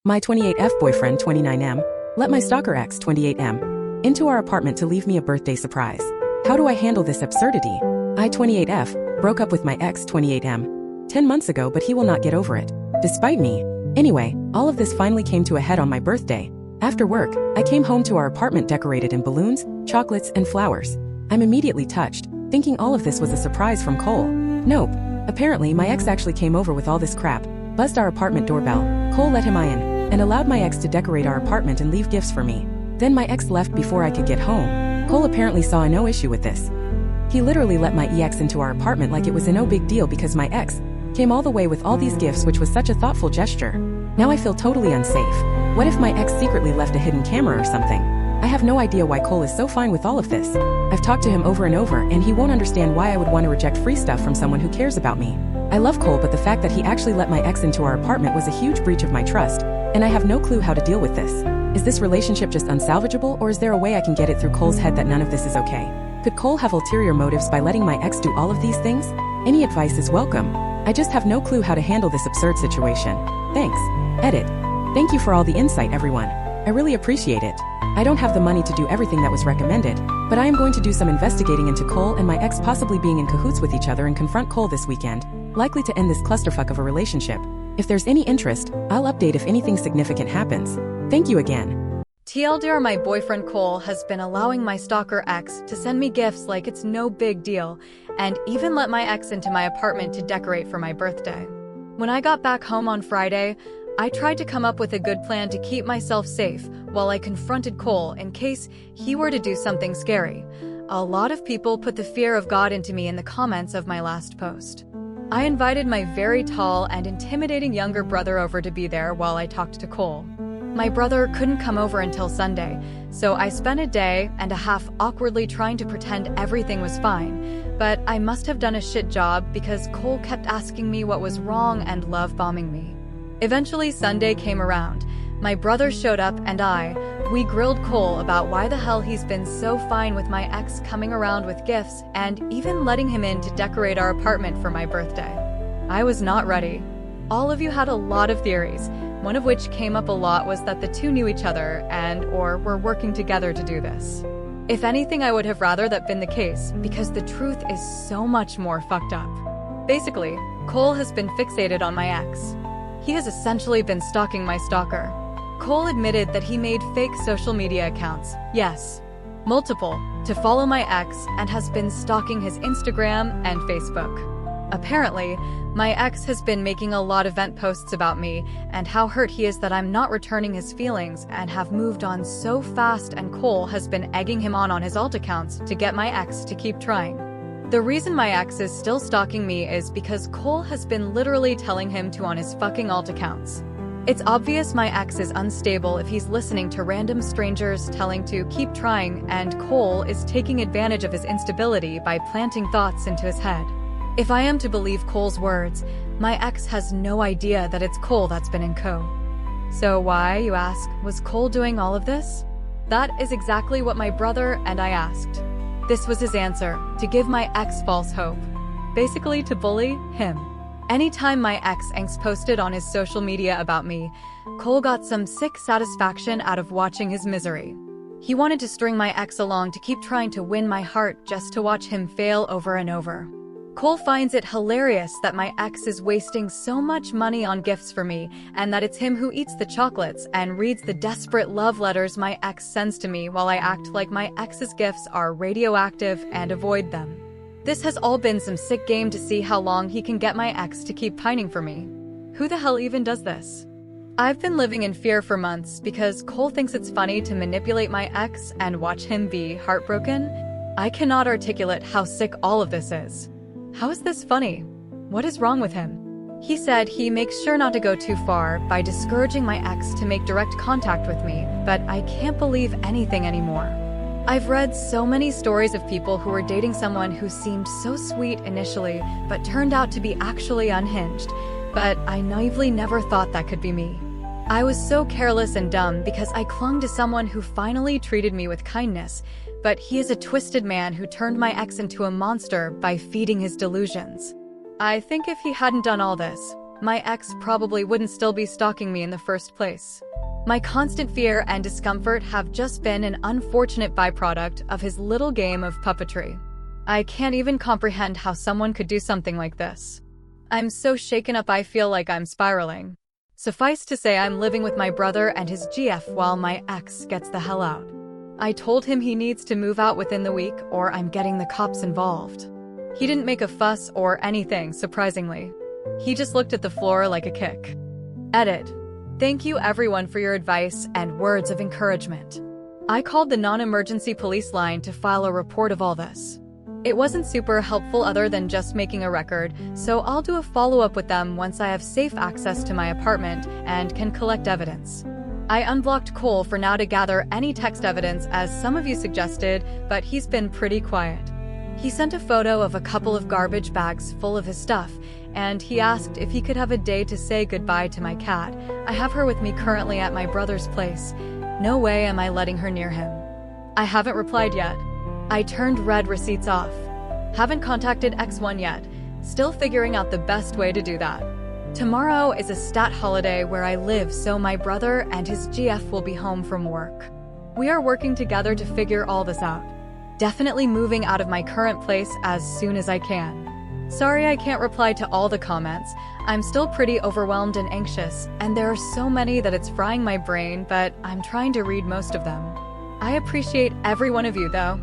My 28F boyfriend 29M let my stalker ex 28M into our apartment to leave me a birthday surprise. How do I handle this absurdity? I 28F broke up with my ex 28M 10 months ago, but he will not get over it, despite me. Anyway, all of this finally came to a head on my birthday. After work, I came home to our apartment decorated in balloons, chocolates, and flowers. I'm immediately touched, thinking all of this was a surprise from Cole. Nope. Apparently, my ex actually came over with all this crap, buzzed our apartment doorbell. Cole let him in, and allowed my ex to decorate our apartment and leave gifts for me. Then my ex left before I could get home. Cole apparently saw no issue with this. He literally let my ex into our apartment like it was a no big deal because my ex came all the way with all these gifts, which was such a thoughtful gesture. Now I feel totally unsafe. What if my ex secretly left a hidden camera or something? I have no idea why Cole is so fine with all of this. I've talked to him over and over, and he won't understand why I would want to reject free stuff from someone who cares about me. I love Cole, but the fact that he actually let my ex into our apartment was a huge breach of my trust, and I have no clue how to deal with this. Is this relationship just unsalvageable, or is there a way I can get it through Cole's head that none of this is okay? Could Cole have ulterior motives by letting my ex do all of these things? Any advice is welcome. I just have no clue how to handle this absurd situation. Thanks. Edit. Thank you for all the insight, everyone. I really appreciate it. I don't have the money to do everything that was recommended, but I am going to do some investigating into Cole and my ex possibly being in cahoots with each other and confront Cole this weekend, likely to end this clusterfuck of a relationship. If there's any interest, I'll update if anything significant happens. Thank you again. TLDR, my boyfriend Cole has been allowing my stalker ex to send me gifts like it's no big deal, and even let my ex into my apartment to decorate for my birthday. When I got back home on Friday, I tried to come up with a good plan to keep myself safe while I confronted Cole in case he were to do something scary. A lot of people put the fear of God into me in the comments of my last post. I invited my very tall and intimidating younger brother over to be there while I talked to Cole. My brother couldn't come over until Sunday, so I spent a day and a half awkwardly trying to pretend everything was fine, but I must have done a shit job because Cole kept asking me what was wrong and love-bombing me. Eventually, Sunday came around. My brother showed up and we grilled Cole about why the hell he's been so fine with my ex coming around with gifts and even letting him in to decorate our apartment for my birthday. I was not ready. All of you had a lot of theories, one of which came up a lot was that the two knew each other or were working together to do this. If anything, I would have rather that been the case because the truth is so much more fucked up. Basically, Cole has been fixated on my ex. He has essentially been stalking my stalker. Cole admitted that he made fake social media accounts, yes, multiple, to follow my ex and has been stalking his Instagram and Facebook. Apparently, my ex has been making a lot of vent posts about me and how hurt he is that I'm not returning his feelings and have moved on so fast, and Cole has been egging him on his alt accounts to get my ex to keep trying. The reason my ex is still stalking me is because Cole has been literally telling him to on his fucking alt accounts. It's obvious my ex is unstable if he's listening to random strangers telling to keep trying, and Cole is taking advantage of his instability by planting thoughts into his head. If I am to believe Cole's words, my ex has no idea that it's Cole that's been in co. So why, you ask, was Cole doing all of this? That is exactly what my brother and I asked. This was his answer, to give my ex false hope. Basically to bully him. Anytime my ex posted on his social media about me, Cole got some sick satisfaction out of watching his misery. He wanted to string my ex along to keep trying to win my heart just to watch him fail over and over. Cole finds it hilarious that my ex is wasting so much money on gifts for me and that it's him who eats the chocolates and reads the desperate love letters my ex sends to me while I act like my ex's gifts are radioactive and avoid them. This has all been some sick game to see how long he can get my ex to keep pining for me. Who the hell even does this? I've been living in fear for months because Cole thinks it's funny to manipulate my ex and watch him be heartbroken. I cannot articulate how sick all of this is. How is this funny? What is wrong with him? He said he makes sure not to go too far by discouraging my ex to make direct contact with me, but I can't believe anything anymore. I've read so many stories of people who were dating someone who seemed so sweet initially, but turned out to be actually unhinged, but I naively never thought that could be me. I was so careless and dumb because I clung to someone who finally treated me with kindness, but he is a twisted man who turned my ex into a monster by feeding his delusions. I think if he hadn't done all this, my ex probably wouldn't still be stalking me in the first place. My constant fear and discomfort have just been an unfortunate byproduct of his little game of puppetry. I can't even comprehend how someone could do something like this. I'm so shaken up I feel like I'm spiraling. Suffice to say, I'm living with my brother and his GF while my ex gets the hell out. I told him he needs to move out within the week or I'm getting the cops involved. He didn't make a fuss or anything, surprisingly. He just looked at the floor like a kick. Edit. Thank you everyone for your advice and words of encouragement. I called the non-emergency police line to file a report of all this. It wasn't super helpful other than just making a record, so I'll do a follow-up with them once I have safe access to my apartment and can collect evidence. I unblocked Cole for now to gather any text evidence as some of you suggested, but he's been pretty quiet. He sent a photo of a couple of garbage bags full of his stuff, and he asked if he could have a day to say goodbye to my cat. I have her with me currently at my brother's place. No way am I letting her near him. I haven't replied yet. I turned read receipts off. Haven't contacted X1 yet. Still figuring out the best way to do that. Tomorrow is a stat holiday where I live, so my brother and his GF will be home from work. We are working together to figure all this out. Definitely moving out of my current place as soon as I can. Sorry I can't reply to all the comments. I'm still pretty overwhelmed and anxious, and there are so many that it's frying my brain, but I'm trying to read most of them. I appreciate every one of you though.